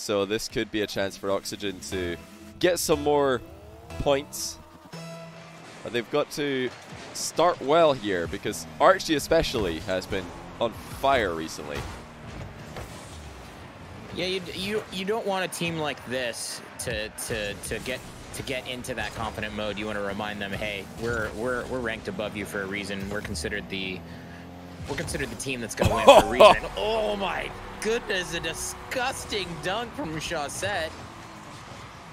so this could be a chance for Oxygen to get some more points. But they've got to start well here, because OXG especially has been on fire recently. Yeah, you don't want a team like this to get into that confident mode. You want to remind them, hey, we're ranked above you for a reason. We're considered the team that's going to win for a reason. Oh my goodness, a disgusting dunk from Chaussette.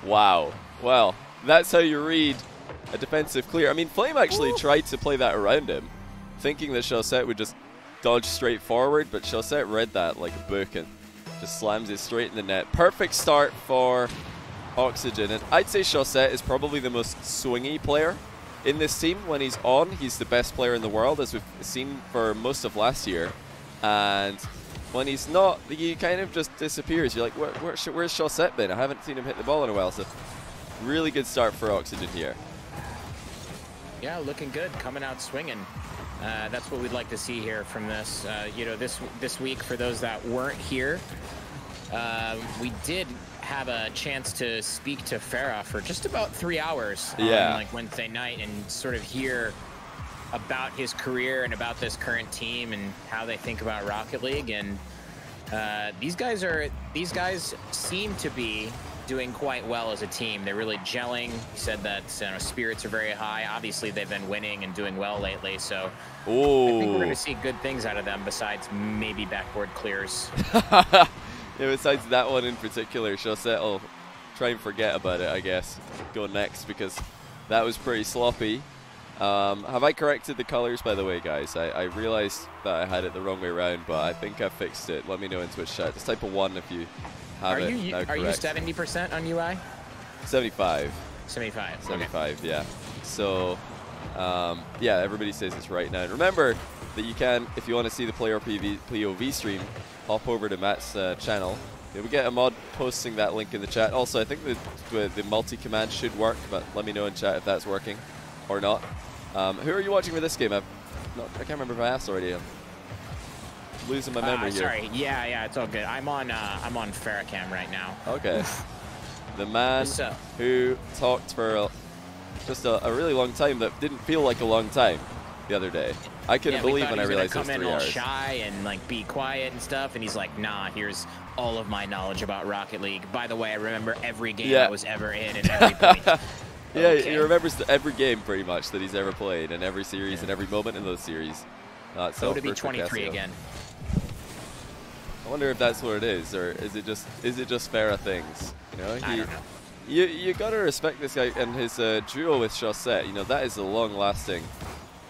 Wow. Well, that's how you read a defensive clear. I mean, Flame actually tried to play that around him, thinking that Chaussette would just dodge straight forward, but Chaussette read that like a book and just slams it straight in the net. Perfect start for Oxygen, and I'd say Chaussette is probably the most swingy player in this team. When he's on, he's the best player in the world, as we've seen for most of last year. And when he's not, he kind of just disappears. You're like, where's Chaussette been? I haven't seen him hit the ball in a while. So really good start for Oxygen here. Yeah, looking good, coming out swinging. That's what we'd like to see here from this. You know, this week, for those that weren't here, we did have a chance to speak to Farah for just about 3 hours on like Wednesday night, and sort of hear about his career and about this current team and how they think about Rocket League. And these guys seem to be doing quite well as a team. They're really gelling. He said that spirits are very high. Obviously, they've been winning and doing well lately, so I think we're going to see good things out of them, besides maybe backboard clears. Yeah, besides that one in particular, Chaussette will try and forget about it, I guess. Go next, because that was pretty sloppy. Have I corrected the colors, by the way, guys? I realized that I had it the wrong way around, but I think I fixed it. Let me know in Twitch chat. Just type a 1 if you have it now correct. Are you 70% on UI? 75. 75. 75, okay. Yeah. So, yeah, everybody says it's right now. And remember that you can, if you want to see the player POV stream, hop over to Matt's channel. We get a mod posting that link in the chat. Also, I think the multi-command should work, but let me know in chat if that's working or not. Who are you watching for this game? I can't remember if I asked already. I'm losing my memory here. Sorry. Yeah, it's all good. I'm on Farrakhan right now. Okay. The man who talked for just a really long time that didn't feel like a long time the other day. I couldn't believe when I realized it was 3 hours. Come in all shy and like be quiet and stuff, and he's like, "Nah, here's all of my knowledge about Rocket League. By the way, I remember every game I was ever in and every point." Yeah, okay. He remembers every game pretty much that he's ever played, and every series and every moment in those series. So to be 23 again. I wonder if that's what it is, or is it just Farah things? You know, I don't know. You gotta respect this guy and his duo with Chaussette. You know, that is a long-lasting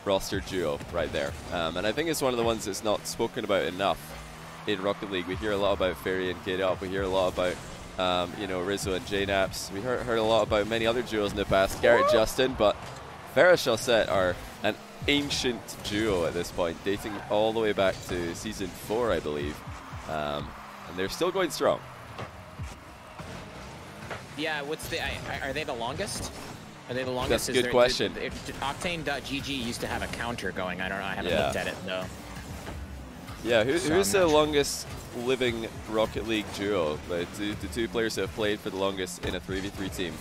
roster duo right there, and I think it's one of the ones that's not spoken about enough in Rocket League. We hear a lot about Ferry and K-Dop. We hear a lot about you know, Rizzo and J-Naps. We heard a lot about many other duos in the past, Garrett Justin, but Farah Chaussette are an ancient duo at this point, dating all the way back to Season 4, I believe, and they're still going strong. Yeah, are they the longest? Are they the longest? That's a good question. Octane.gg used to have a counter going. I don't know. I haven't looked at it, though. Yeah, who's the longest living Rocket League duo? The two players that have played for the longest in a 3v3 team.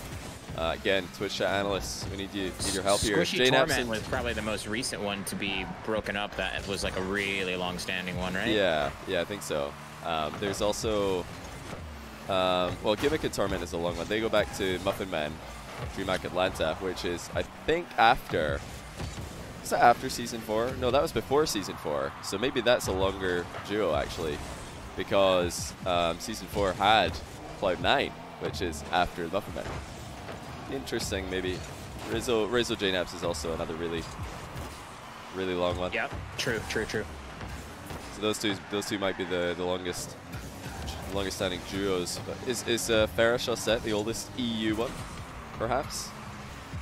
Again, Twitch chat analysts, we need your help here. Squishy Torment was probably the most recent one to be broken up. That was like a really long-standing one, right? Yeah, I think so. There's also, well, Gimmick and Torment is a long one. They go back to Muffin Man, DreamHack Atlanta, which is, I think, after. Is that after Season 4? No, that was before Season 4. So maybe that's a longer duo, actually, because Season 4 had Cloud9, which is after Muffin Man. Interesting, maybe. Rizzo J-Naps is also another really long one. Yep, true. So those two might be the longest standing duos. But is Farah Chaussette the oldest EU one, perhaps?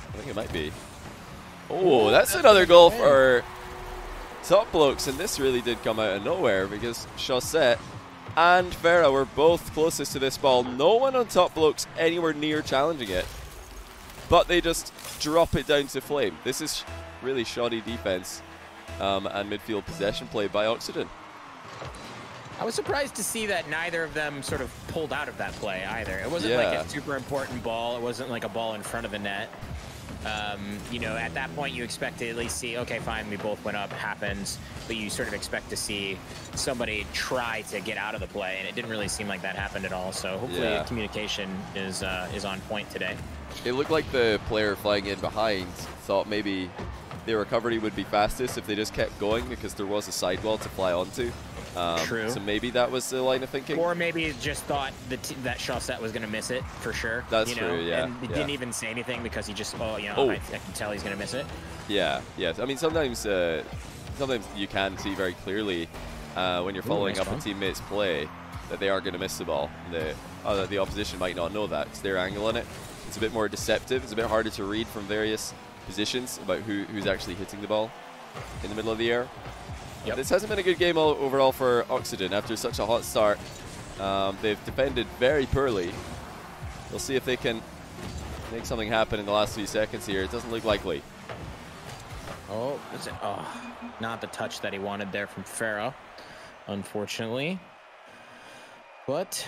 I think it might be. Oh, that's another goal for Top Blokes, and this really did come out of nowhere because Chaussette and Farah were both closest to this ball. No one on Top Blokes anywhere near challenging it, but they just drop it down to Flame. This is really shoddy defense and midfield possession play by Oxygen. I was surprised to see that neither of them sort of pulled out of that play either. It wasn't like a super important ball. It wasn't like a ball in front of the net. You know, at that point, you expect to at least see, okay, fine, we both went up, happens, but you sort of expect to see somebody try to get out of the play, and it didn't really seem like that happened at all. So hopefully communication is on point today. It looked like the player flying in behind thought maybe their recovery would be fastest if they just kept going because there was a sidewall to fly onto. True. So maybe that was the line of thinking. Or maybe just thought that Chaussette was going to miss it for sure. That's you know? true, yeah. And he didn't even say anything because he just, I can tell he's going to miss it. Yeah, yeah. I mean, sometimes you can see very clearly when you're following up a teammate's play that they are going to miss the ball. The opposition might not know that. It's their angle on it. It's a bit more deceptive. It's a bit harder to read from various positions about who's actually hitting the ball in the middle of the air. Yep. This hasn't been a good game overall for Oxygen after such a hot start. They've defended very poorly. We'll see if they can make something happen in the last few seconds here. It doesn't look likely. Oh, not the touch that he wanted there from Farah, unfortunately. But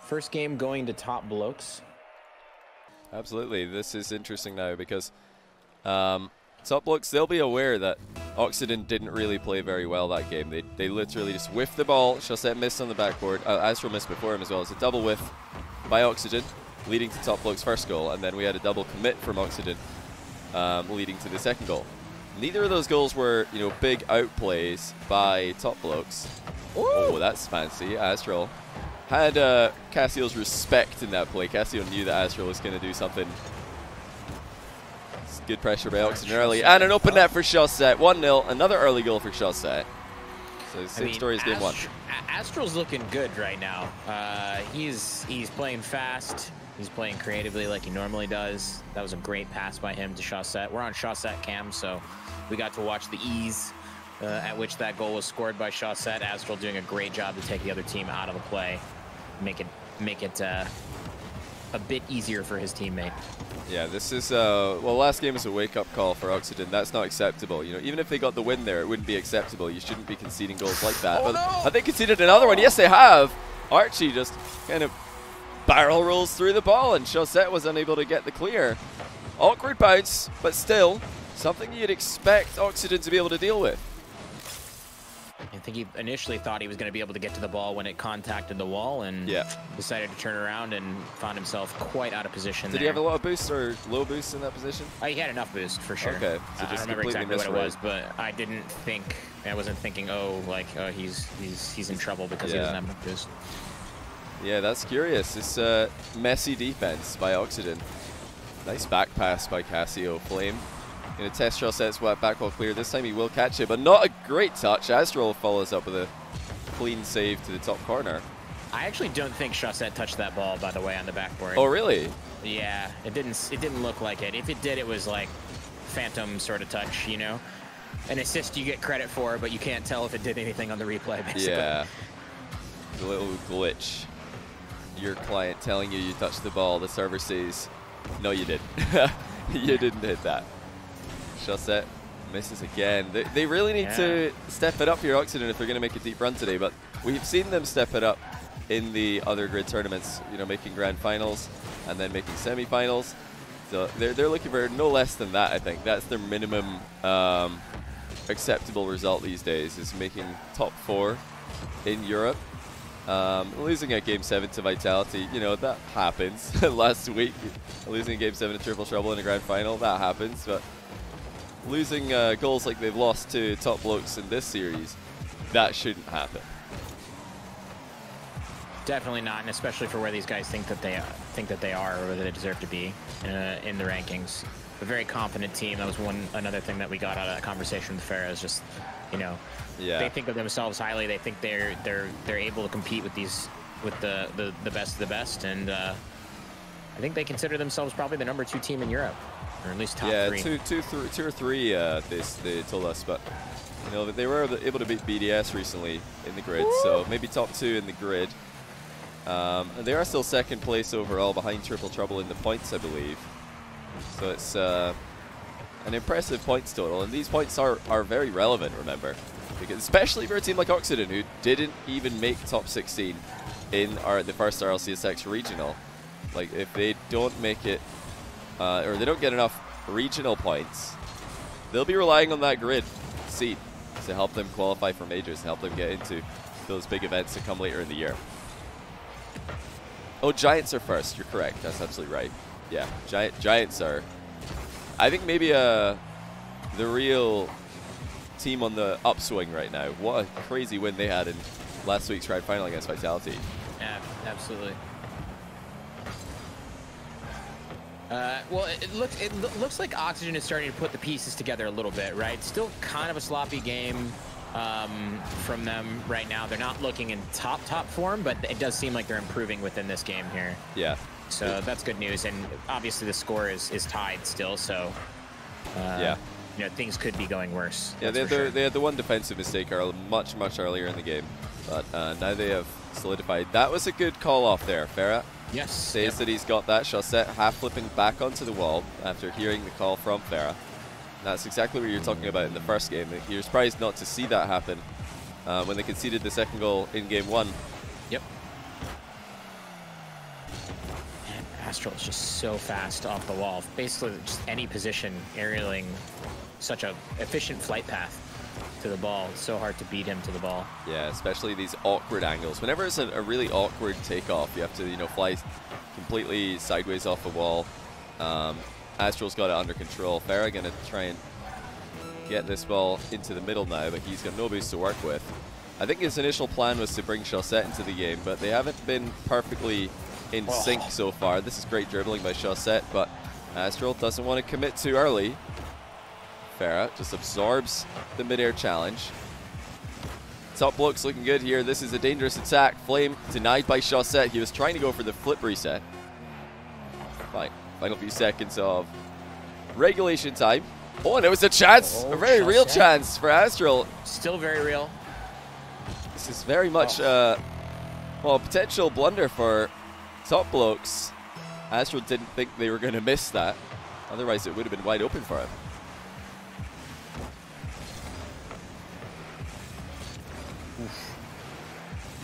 first game going to top Blokes. Absolutely. This is interesting now because top Blokes, they'll be aware that Oxygen didn't really play very well that game. They literally just whiffed the ball. Chaussette missed on the backboard. Astral missed before him as well. It's a double whiff by Oxygen, leading to top Blokes' first goal. And then we had a double commit from Oxygen, leading to the second goal. Neither of those goals were, big outplays by top Blokes. Ooh. Oh, that's fancy. Astral had Cassio's respect in that play. Cassio knew that Astral was going to do something. Good pressure by Oxygen early. And an open net for Chaussette. 1-0. Another early goal for Chaussette. So same story as game one. Astral's looking good right now. He's playing fast. He's playing creatively like he normally does. That was a great pass by him to Chaussette. We're on Chaussette cam, so we got to watch the ease at which that goal was scored by Chaussette. Astral doing a great job to take the other team out of the play, make it a bit easier for his teammate. Yeah, this is, last game was a wake-up call for Oxygen. That's not acceptable. Even if they got the win there, it wouldn't be acceptable. You shouldn't be conceding goals like that. But have they conceded another one? Yes, they have. Archie just kind of barrel rolls through the ball, and Chaussette was unable to get the clear. Awkward bounce, but still something you'd expect Oxygen to be able to deal with. I think he initially thought he was going to be able to get to the ball when it contacted the wall and decided to turn around and found himself quite out of position. Did he have a lot of boost or low boost in that position? He had enough boost for sure. Okay, so I don't remember exactly what it was, but I wasn't thinking, he's in trouble because he doesn't have enough boost. Yeah, that's curious. It's messy defense by Oxygen. Nice back pass by Cassio. Flame going to test Chaussette's back wall clear. This time he will catch it, but not a great touch. Astral follows up with a clean save to the top corner. I actually don't think Chaussette touched that ball, by the way, on the backboard. Oh, really? Yeah, it didn't look like it. If it did, it was like phantom sort of touch, An assist you get credit for, but you can't tell if it did anything on the replay, basically. Yeah. The little glitch. Your client telling you touched the ball, the server says, no, you didn't. You didn't hit that. Chaussette misses again. They really need to step it up here, Oxygen, if they're going to make a deep run today. But we've seen them step it up in the other grid tournaments, making grand finals and then making semi-finals. So they're looking for no less than that, I think. That's their minimum acceptable result these days, is making top 4 in Europe. Losing at Game 7 to Vitality, that happens. Last week, losing Game 7 to Triple Trouble in a grand final, that happens. But losing goals like they've lost to top Blokes in this series, that shouldn't happen. Definitely not, and especially for where these guys think that they are, or where they deserve to be in the rankings. A very confident team. That was another thing that we got out of that conversation with Farah, is just, they think of themselves highly. They think they're able to compete with the best of the best, and I think they consider themselves probably the #2 team in Europe, or at least top 3. Yeah, two or three. They told us, but they were able to beat BDS recently in the grid, so maybe top 2 in the grid. And they are still second place overall, behind Triple Trouble in the points, I believe. So it's an impressive points total, and these points are very relevant, remember. because especially for a team like Oxygen, who didn't even make top 16 in the first RLCSX regional. Like, if they don't make it, or they don't get enough regional points, they'll be relying on that grid seed to help them qualify for majors, and help them get into those big events that come later in the year. Oh, Giants are first. You're correct. That's absolutely right. Yeah, Giants are, I think, maybe the real team on the upswing right now. What a crazy win they had in last week's Ride Final against Vitality. Yeah, absolutely. Well, it looks like Oxygen is starting to put the pieces together a little bit, right? Still kind of a sloppy game from them right now. They're not looking in top form, but it does seem like they're improving within this game here. Yeah. So that's good news, and obviously the score is tied still, so yeah, you know, things could be going worse. Yeah, they had the one defensive mistake much earlier in the game, but now they have solidified. That was a good call off there, Farah. Yes. Says that he's got that Chaussette half flipping back onto the wall after hearing the call from Farah. That's exactly what you're talking about in the first game. You're surprised not to see that happen when they conceded the second goal in game 1. Yep. Man, Astral is just so fast off the wall. Basically, just any position, aerialing such a efficient flight path to the ball. It's so hard to beat him to the ball. Yeah, especially these awkward angles. Whenever it's a really awkward takeoff, you have to, you know, fly completely sideways off a wall. Astral's got it under control. Farah gonna try and get this ball into the middle now, but he's got no boost to work with. I think his initial plan was to bring Chaussette into the game, but they haven't been perfectly in sync so far. This is great dribbling by Chaussette, but Astral doesn't want to commit too early. Farah just absorbs the mid-air challenge. Top Blokes looking good here. This is a dangerous attack. Flame denied by Chaussette. He was trying to go for the flip reset. Fine. Final few seconds of regulation time. Oh, and it was a chance. A very real chance for Astral. Still very real. This is very much well, a potential blunder for Top Blokes. Astral didn't think they were going to miss that. Otherwise, it would have been wide open for him.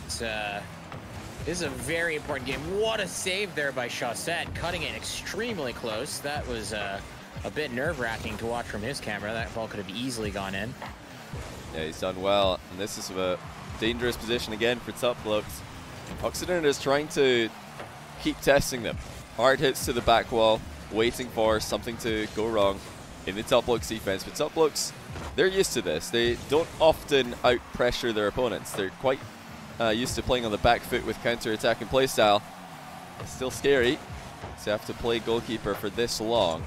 This is a very important game. What a save there by Chaussette, cutting it extremely close. That was a bit nerve-wracking to watch from his camera. That ball could have easily gone in. Yeah, he's done well. And this is a dangerous position again for Top Blokes. Oxygen is trying to keep testing them. Hard hits to the back wall, waiting for something to go wrong in the Top Blokes defense. But Top Blokes, they're used to this. They don't often out-pressure their opponents. They're quite used to playing on the back foot with counter-attacking playstyle. Still scary to have to play goalkeeper for this long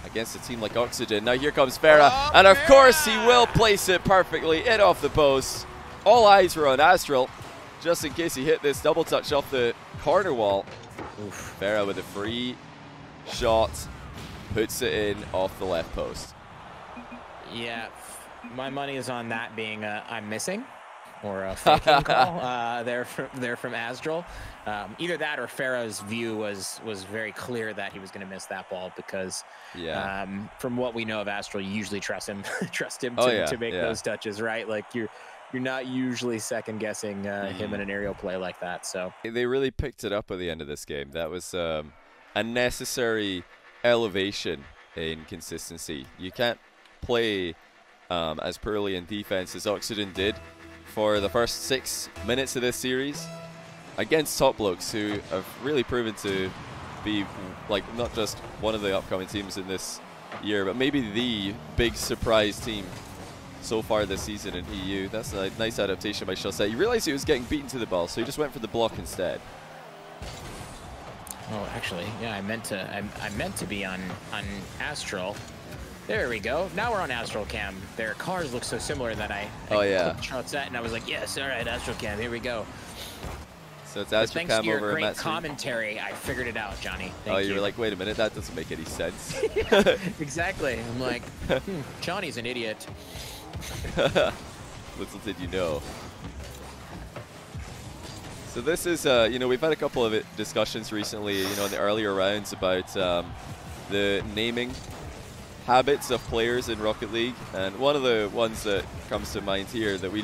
against a team like Oxygen. Now here comes Farah, and of course he will place it perfectly in off the post. All eyes were on Astral, just in case he hit this double touch off the corner wall. Oof. Farah with a free shot, puts it in off the left post. Yeah, my money is on that being I'm missing, or a faking call there from Astral. Either that or Farah's view was very clear that he was going to miss that ball, because from what we know of Astral, you usually trust him to make those touches, right? Like you're not usually second guessing him in an aerial play like that. So they really picked it up at the end of this game. That was a necessary elevation in consistency. You can't play as poorly in defense as Oxygen did for the first 6 minutes of this series against Top Blokes, who have really proven to be like not just one of the upcoming teams in this year, but maybe the big surprise team so far this season in EU. That's a nice adaptation by Chaussette. He realized he was getting beaten to the ball, so he just went for the block instead. Oh, actually, yeah, I meant to be on Astral. There we go. Now we're on Astral Cam. Their cars look so similar that I clicked Chaussette, and I was like, yes, all right, Astral Cam, here we go. So it's Astral Cam over in that. Thanks to your great commentary, I figured it out, Johnny. Thank you. Were like, wait a minute, that doesn't make any sense. Exactly. I'm like, Johnny's an idiot. Little did you know. So this is, you know, we've had a couple of discussions recently, you know, in the earlier rounds about the naming habits of players in Rocket League, and one of the ones that comes to mind here that we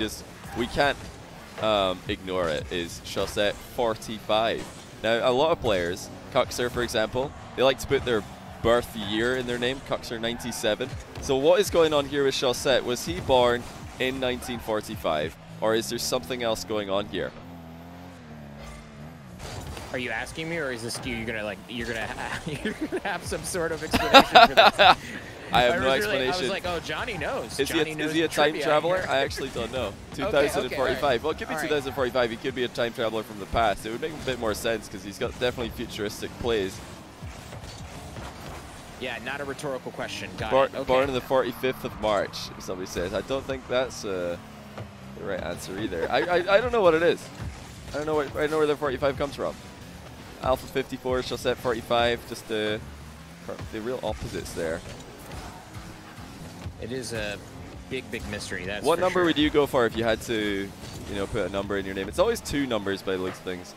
can't ignore it is Chaussette 45. Now, a lot of players, Cuxer for example, they like to put their birth year in their name, Cuxer 97. So what is going on here with Chaussette? Was he born in 1945, or is there something else going on here? Are you asking me, or is this you're gonna have some sort of explanation for this? I have no explanation. I was like, oh, Johnny knows. Is he a time traveler? I actually don't know. 2045. Okay, right. Well, it could be 2045. He could be a time traveler from the past. It would make a bit more sense because he's got definitely futuristic plays. Yeah, not a rhetorical question. Born on the 45th of March, somebody says. I don't think that's the right answer either. I don't know what it is. I don't know where the 45 comes from. Alpha 54, Chaussette 45, just the real opposites there. It is a big mystery. That's what number sure. would you go for if you had to, put a number in your name? It's always 2 numbers by the looks of things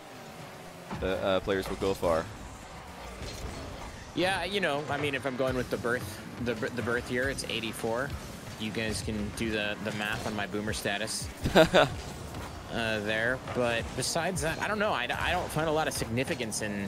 that players will go for. Yeah, I mean, if I'm going with the birth year, it's 84. You guys can do the math on my boomer status there. But besides that, I don't know. I don't find a lot of significance in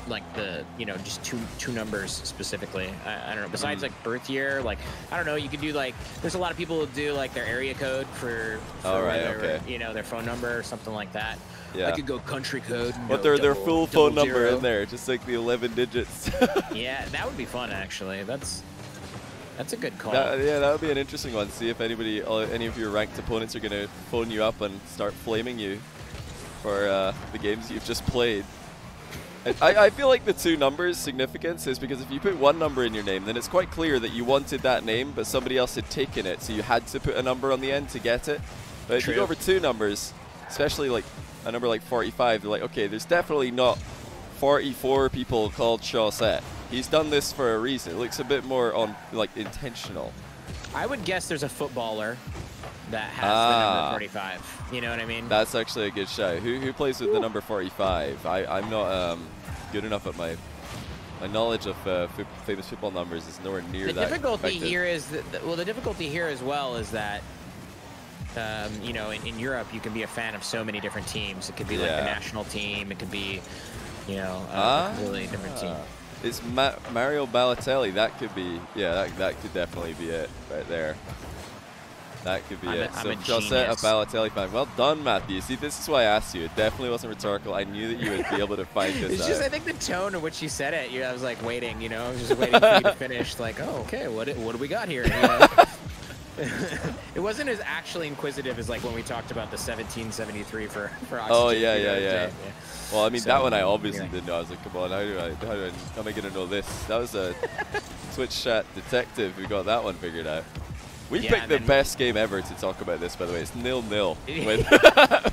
like the just two numbers specifically. I don't know. Besides like birth year, like I don't know. You could do like there's a lot of people who do like their area code for their phone number or something like that. Yeah. I could go country code. But their full phone number in there, just like the 11 digits. Yeah, that would be fun actually. That's a good call. Yeah, that would be an interesting one. See if any of your ranked opponents are going to phone you up and start flaming you for the games you've just played. I feel like the 2 numbers significance is because if you put 1 number in your name, then it's quite clear that you wanted that name, but somebody else had taken it, so you had to put a number on the end to get it. But if you go over 2 numbers, especially like a number like 45, they're like, okay, there's definitely not 44 people called Chaussette. He's done this for a reason. It looks a bit more on like intentional. I would guess there's a footballer that has the number 45. You know what I mean? That's actually a good shout. Who plays with the number 45? I'm not good enough at my knowledge of famous football numbers is nowhere near that. The difficulty here is the difficulty here as well is that in Europe you can be a fan of so many different teams. It could be like the national team. It could be a really different team. It's Mario Balotelli. That could be, that could definitely be it right there. That could be it. So Chaussette, a Balotelli fan. Well done, Matthew. See, this is why I asked you. It definitely wasn't rhetorical. I knew that you would be able to find this It's just, I think the tone in which you said it, I was like waiting, I was just waiting for you to finish. Like, oh, okay, what do we got here? It wasn't as actually inquisitive as like when we talked about the 1773 for OXG. Oh, yeah. Well, I mean, that one I obviously didn't know. I was like, come on, how am I going to know this? That was a Twitch chat detective who got that one figured out. We picked the best game ever to talk about this, by the way. It's 0-0 with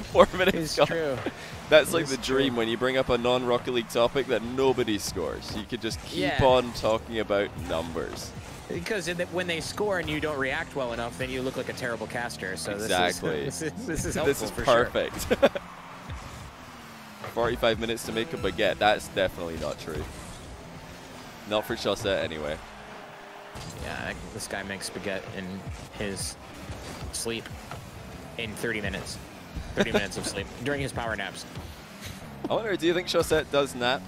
4 minutes gone. True. That's like the dream when you bring up a non-Rocket League topic that nobody scores. You could just keep on talking about numbers. Because when they score and you don't react well enough, then you look like a terrible caster. So exactly. This is helpful. This is perfect. Sure. 45 minutes to make a baguette. That's definitely not true. Not for Chaussette, anyway. Yeah, this guy makes spaghetti in his sleep in 30 minutes. 30 minutes of sleep during his power naps. I wonder, do you think Chaussette does nap?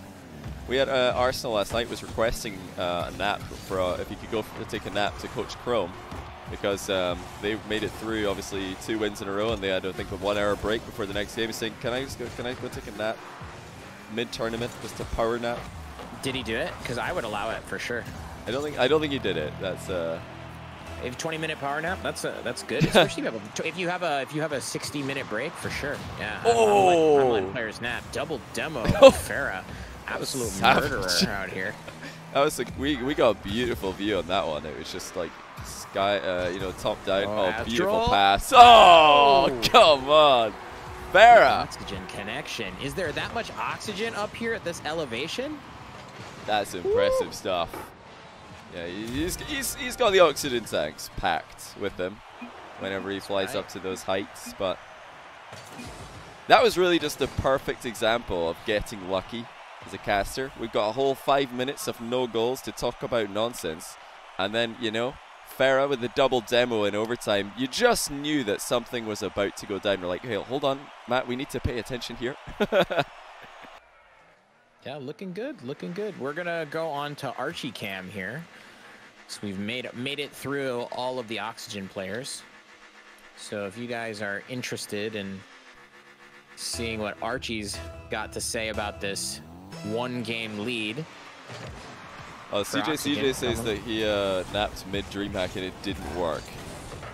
We had Arsenal last night was requesting a nap for if he could go to take a nap to Coach Chrome because they made it through obviously 2 wins in a row and they had I think a 1 hour break before the next game. He's saying, can I go take a nap mid-tournament, just a power nap? Did he do it? Because I would allow it for sure. I don't think he did it. That's a 20-minute power nap. That's good. Especially if you have a 60-minute break for sure. Yeah. Oh, I'm letting players nap. Double demo. Farah, absolute murderer out here. That was like we got a beautiful view on that one. It was just like sky, top down. Oh, beautiful pass. Oh, come on, Farah. Oxygen connection. Is there that much oxygen up here at this elevation? That's impressive stuff. Yeah, he's got the oxygen tanks packed with him whenever he flies up to those heights. But that was really just a perfect example of getting lucky as a caster. We've got a whole 5 minutes of no goals to talk about nonsense. And then, you know, Farah with the double demo in overtime. You just knew that something was about to go down. You're like, hey, hold on, Matt, we need to pay attention here. Yeah, looking good, looking good. We're going to go on to Archie Cam here. So we've made it through all of the Oxygen players. So if you guys are interested in seeing what Archie's got to say about this one-game lead. CJ says that he napped mid-DreamHack and it didn't work.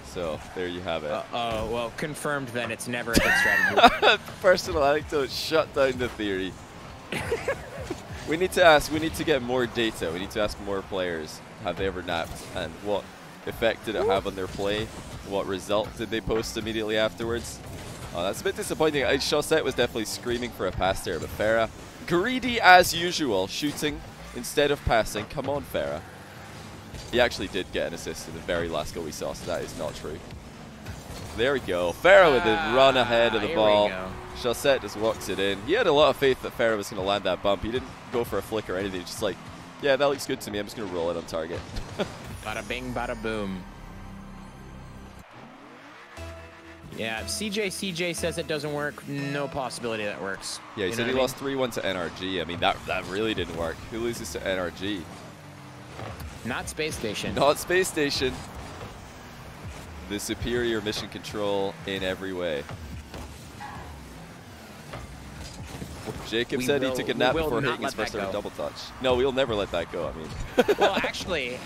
So there you have it. Well, confirmed then it's never a good strategy. Personal anecdote, shut down the theory. We need to get more data. We need to ask more players, have they ever napped, and what effect did it have on their play? What result did they post immediately afterwards? Oh, that's a bit disappointing. Chaussette was definitely screaming for a pass there, but Farah, greedy as usual, shooting instead of passing. Come on, Farah. He actually did get an assist in the very last goal we saw, so that is not true. There we go. Farah with the run ahead of the ball. Chaussette just walks it in. He had a lot of faith that Farah was going to land that bump. He didn't go for a flick or anything. He's just like, yeah, that looks good to me. I'm just going to roll it on target. Bada bing, bada boom. Yeah, CJ says it doesn't work. No possibility that works. Yeah, he said he lost 3-1 to NRG. I mean, that really didn't work. Who loses to NRG? Not Space Station. Not Space Station. The superior mission control in every way. Jacob said he took a nap before hitting his first ever double touch. No, we'll never let that go. I mean, well, actually,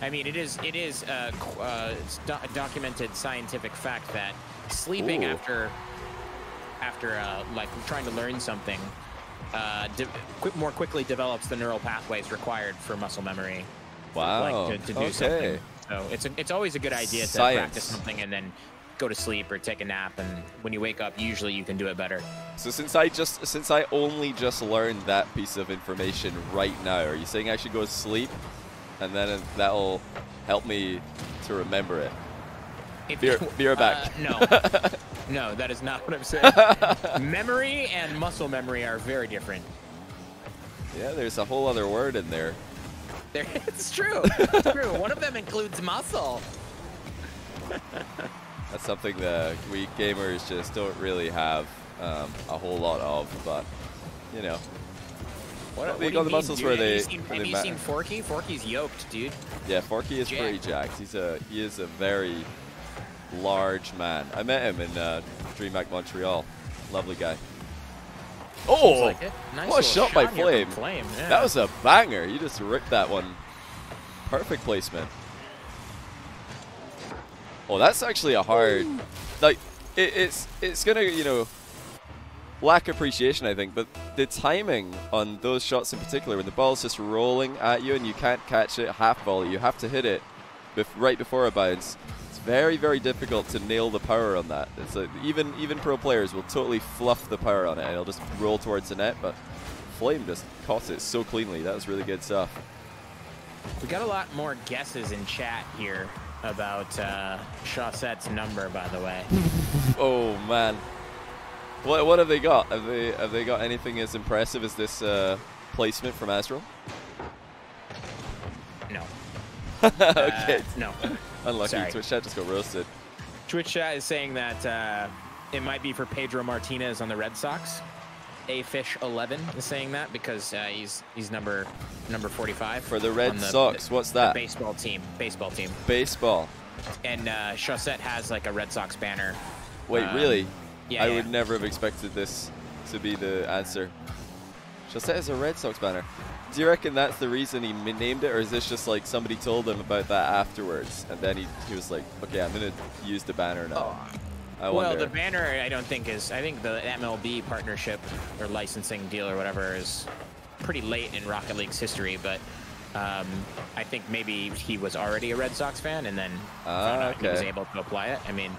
I mean, it is documented scientific fact that sleeping after like trying to learn something more quickly develops the neural pathways required for muscle memory. Wow. Like to do something. So it's always a good idea to practice something and then go to sleep or take a nap, and when you wake up, usually you can do it better. So since I only just learned that piece of information right now, are you saying I should go to sleep, and then that'll help me to remember it? Be right back. No, no, that is not what I'm saying. Memory and muscle memory are very different. Yeah, there's a whole other word in there. It's true. It's true. One of them includes muscle. That's something that we gamers just don't really have a whole lot of, but you know. What they got the muscles where they. Have you seen Forky? Forky's yoked, dude. Yeah, Forky is pretty jacked. He is a very large man. I met him in DreamHack Montreal. Lovely guy. Oh, like nice what a shot by Flame! Yeah. That was a banger. You just ripped that one. Perfect placement. Oh, that's actually a hard, like, it's gonna, you know, lack appreciation, I think, but the timing on those shots in particular, when the ball's just rolling at you and you can't catch it half volley, you have to hit it right before a bounce. It's very, very difficult to nail the power on that. It's like, even pro players will totally fluff the power on it and it'll just roll towards the net, but Flame just caught it so cleanly. That was really good stuff. We got a lot more guesses in chat here about Chaussette's number, by the way. Oh man, what have they got? Have they got anything as impressive as this placement from Astral? No. Okay. No. Unlucky. Sorry. Twitch chat just got roasted. Twitch chat is saying that it might be for Pedro Martinez on the Red Sox. Afish11 is saying that because he's number 45 for the Red Sox. What's that? The baseball team. Baseball. And Chaussette has like a Red Sox banner. Wait, really? Yeah. I would never have expected this to be the answer. Chaussette has a Red Sox banner. Do you reckon that's the reason he named it, or is this just like somebody told him about that afterwards, and then he was like, okay, I'm gonna use the banner now. Well, the banner, I don't think is. I think the MLB partnership or licensing deal or whatever is pretty late in Rocket League's history, but I think maybe he was already a Red Sox fan and then found out he was able to apply it. I mean,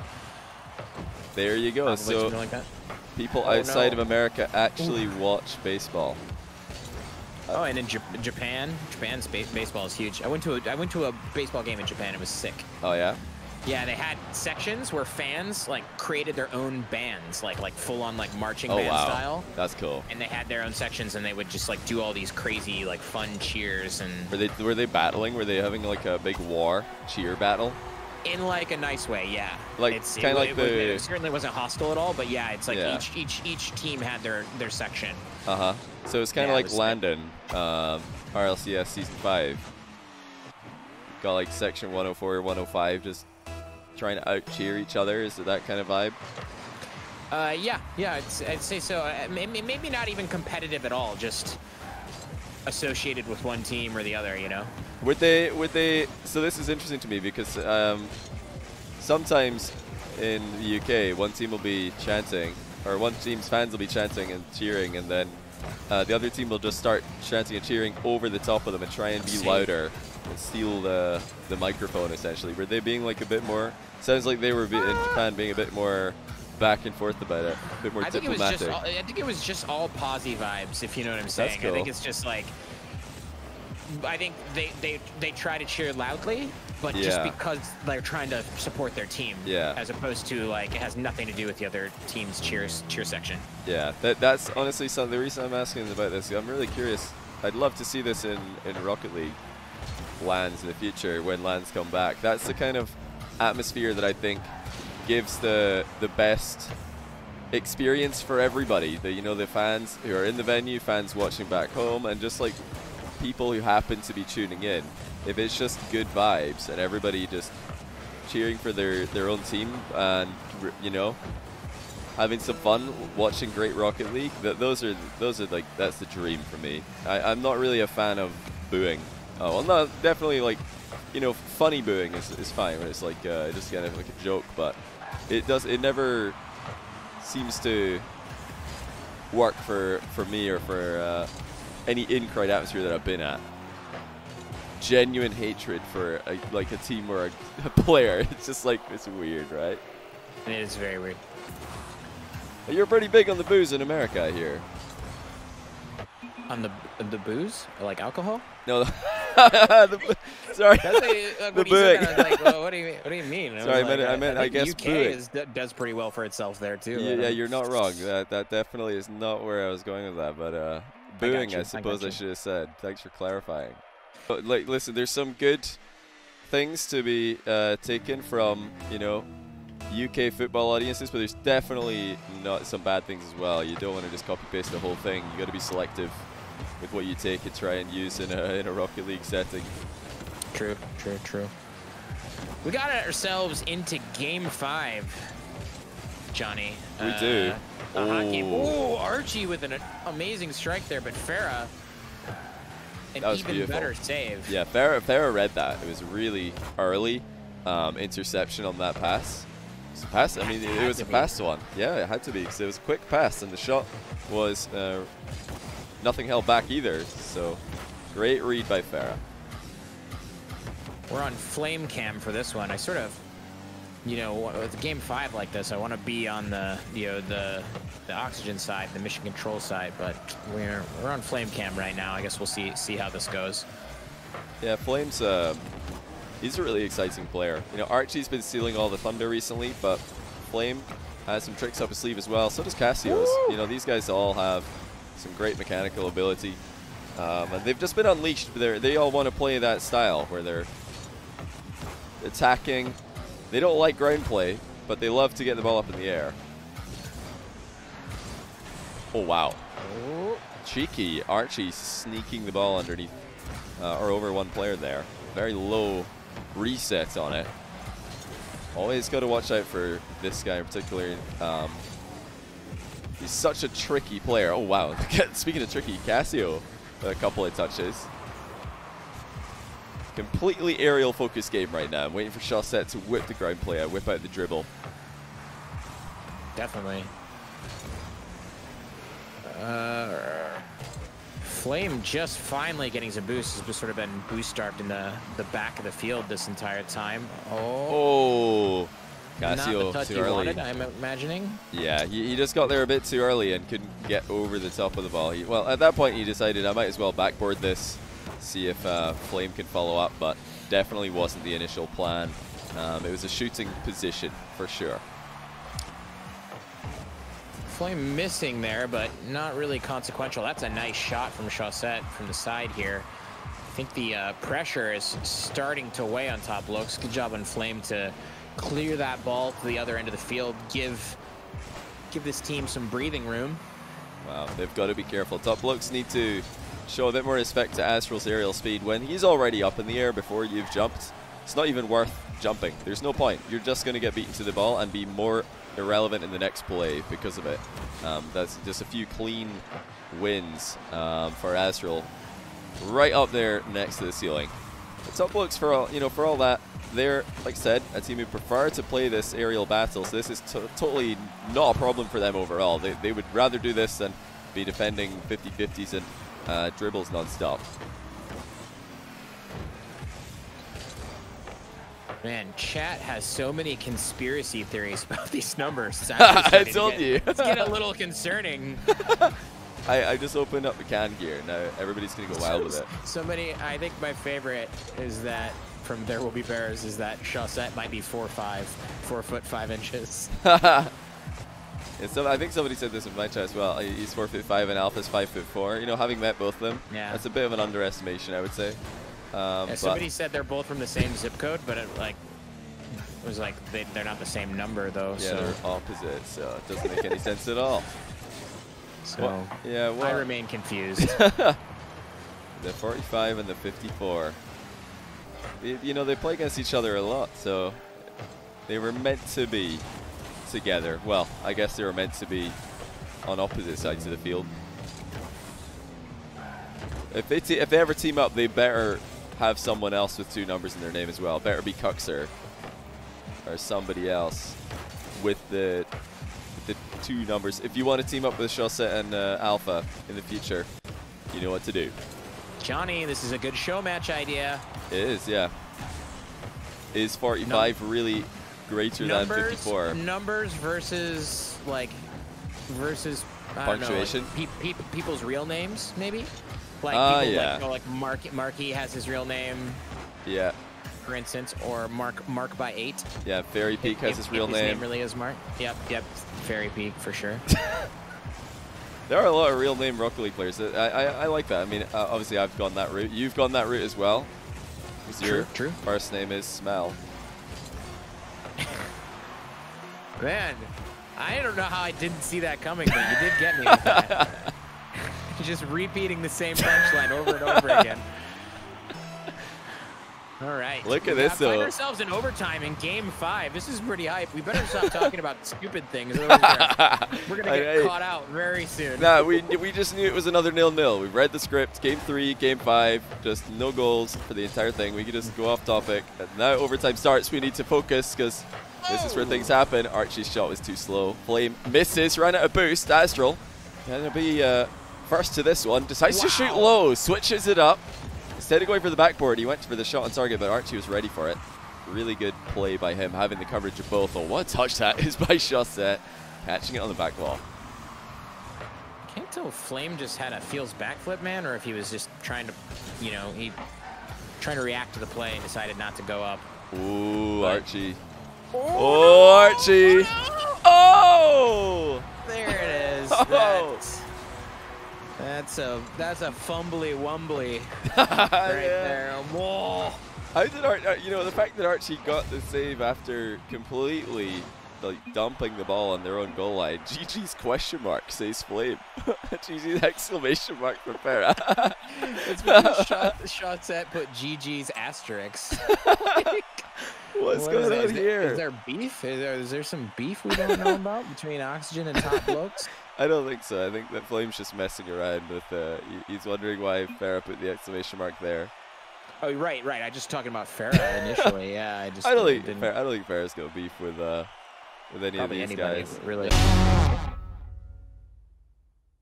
there you go. So like that. People outside of America actually watch baseball. Oh, and in Japan's baseball is huge. I went to a baseball game in Japan. It was sick. Oh yeah. Yeah, they had sections where fans like created their own bands, like full on like marching band style. That's cool. And they had their own sections, and they would just like do all these crazy like fun cheers. And were they battling? Were they having like a big war cheer battle? In like a nice way, yeah. Like it's kind of like it certainly wasn't hostile at all, but yeah, it's like Yeah. each team had their section. So it's kind of like Landon, RLCS Season 5. Got like Section 104 or 105, just trying to out-cheer each other. Is it that kind of vibe? Yeah, I'd say so. Maybe not even competitive at all, just associated with one team or the other, you know? Would they, so this is interesting to me because sometimes in the UK, one team will be chanting, or one team's fans will be chanting and cheering, and then the other team will just start chanting and cheering over the top of them and try and be louder and steal the microphone, essentially. Were they being like a bit more, sounds like they were in Japan being a bit more back and forth about it, a bit more diplomatic. I think it was just all posy vibes, if you know what I'm saying. Cool. I think it's just like, I think they try to cheer loudly, but just because they're trying to support their team, as opposed to like it has nothing to do with the other team's cheer section. Yeah, that's honestly something. The reason I'm asking about this, I'm really curious. I'd love to see this in Rocket League LANs in the future when LANs come back. That's the kind of atmosphere that I think gives the best experience for everybody. The fans who are in the venue, fans watching back home, and just like people who happen to be tuning in. If it's just good vibes and everybody just cheering for their own team and having some fun watching great Rocket League, those are like, that's the dream for me. I'm not really a fan of booing. Oh well, no, definitely like funny booing is fine when it's like just kind of like a joke, but it never seems to work for me or for any in-crowd atmosphere that I've been at. Genuine hatred for like a team or a player. It's just like, it's weird, right? It is very weird. You're pretty big on the booze in America, I hear. On the booze? Like alcohol? No. Sorry. That's like, the booing. I was like, well, what do you mean? Sorry, I guess UK does pretty well for itself there too. Yeah, you're not wrong. That definitely is not where I was going with that, but booing, I suppose I should have said. Thanks for clarifying. But, like, listen, there's some good things to be taken from, UK football audiences, but there's definitely not some bad things as well. You don't want to just copy paste the whole thing. You got to be selective with what you take and try and use in a Rocket League setting. True. We got ourselves into Game 5, Johnny. We do. Archie with an amazing strike there, but Farah, an even better save. Yeah, Farah read that. It was really early interception on that pass. It was a fast one. Yeah, it had to be, because it was a quick pass, and the shot was nothing held back either. So, great read by Farah. We're on flame cam for this one. I sort of, with Game 5 like this, I want to be on the oxygen side, the mission control side, but we're on flame cam right now. I guess we'll see how this goes. Yeah, Flame's he's a really exciting player. Archie's been stealing all the thunder recently, but Flame has some tricks up his sleeve as well. So does Cassio's. These guys all have some great mechanical ability, and they've just been unleashed. They all want to play that style where they're attacking. They don't like ground play, but they love to get the ball up in the air. Oh, wow. Cheeky. Archie sneaking the ball underneath or over one player there. Very low reset on it. Always got to watch out for this guy in particular. He's such a tricky player. Oh, wow. Speaking of tricky, Cassio, a couple of touches. Completely aerial focus game right now. I'm waiting for Chaussette to whip the ground play out, whip out the dribble. Definitely. Flame just finally getting some boost. Has sort of been boost starved in the back of the field this entire time. Oh, Cassio not the touch too he early. Wanted, I'm imagining. Yeah, he just got there a bit too early and couldn't get over the top of the ball. Well, at that point he decided I might as well backboard this, see if Flame can follow up, but definitely wasn't the initial plan. It was a shooting position for sure. Flame missing there, but not really consequential. That's a nice shot from Chaussette from the side here. I think the pressure is starting to weigh on top Blokes. Good job on Flame to clear that ball to the other end of the field. Give this team some breathing room. Wow, they've got to be careful. Top Blokes need to show a bit more respect to Astral's aerial speed when he's already up in the air before you've jumped. It's not even worth jumping. There's no point. You're just going to get beaten to the ball and be more irrelevant in the next play because of it. That's just a few clean wins for Astral, right up there next to the ceiling. The Top Blokes, for all for all that, they're, like I said, a team who prefer to play this aerial battle. So this is totally not a problem for them overall. They would rather do this than be defending 50-50s and dribbles non-stop. Man, chat has so many conspiracy theories about these numbers. I told you. It's getting a little concerning. I just opened up the can gear. Now everybody's going to go wild with it. So many. I think my favorite is that from There Will Be Bears is that Chaussette might be 4'5", 4 foot 5 inches. And so I think somebody said this in my chat as well. He's 4'5" and Alpha's 5'4". You know, having met both of them, that's a bit of an underestimation, I would say. Yeah, somebody said they're both from the same zip code, but it was like they're not the same number though. Yeah, so they're opposite, so it doesn't make any sense at all. So well, I remain confused. The 45 and the 54. You know, they play against each other a lot, so they were meant to be together. Well, I guess they were meant to be on opposite sides of the field. If they ever team up, they better have someone else with 2 numbers in their name as well. Better be Cuxer or somebody else with the 2 numbers. If you want to team up with Chaussette and Alpha in the future, you know what to do. Johnny, this is a good show match idea. It is, yeah. Is 45 really greater than 54? Numbers versus punctuation. People's real names, maybe. Like yeah. Like Marky has his real name. Yeah. For instance, or Mark by 8. Yeah, Fairy Peak has his real name. His name really is Mark. Yep. Fairy Peak for sure. There are a lot of real name Rocket League players. I like that. I mean, obviously I've gone that route. You've gone that route as well. True. First name is Smell. Man, I don't know how I didn't see that coming, but you did get me with that. Just repeating the same punchline over and over again. All right. Look at this, though. We find ourselves in overtime in Game 5. This is pretty hype. We better stop talking about stupid things. Otherwise we're going to get caught out very soon. Nah, we just knew it was another 0-0. We read the script. Game 3, Game 5, just no goals for the entire thing. We could just go off topic. And now overtime starts. We need to focus because this is where things happen. Archie's shot was too slow. Flame misses, ran out of boost. Astral going to be first to this one. Decides to shoot low, switches it up. Instead of going for the backboard, he went for the shot on target, but Archie was ready for it. Really good play by him, having the coverage of both. Oh, what a touch that is by Chaussette, catching it on the back wall. Can't tell if Flame just had a feels backflip, man, or if he was just trying to, trying to react to the play and decided not to go up. Ooh, Archie. Oh, Archie. Oh! There it is. Oh. That's a fumbly wumbly right there. Whoa. How did the fact that Archie got the save after completely dumping the ball on their own goal line. GG's question mark says Flame. GG's exclamation mark for Farah. It's because Chaussette put GG's asterisk. What's going on here? Is there beef? Is there some beef we don't know about between Oxygen and Top Blokes? I don't think so. I think that Flame's just messing around with. He's wondering why Farah put the exclamation mark there. Oh, right. I just talking about Farah initially. Yeah, I don't think Farah's got beef with any of these guys. Really.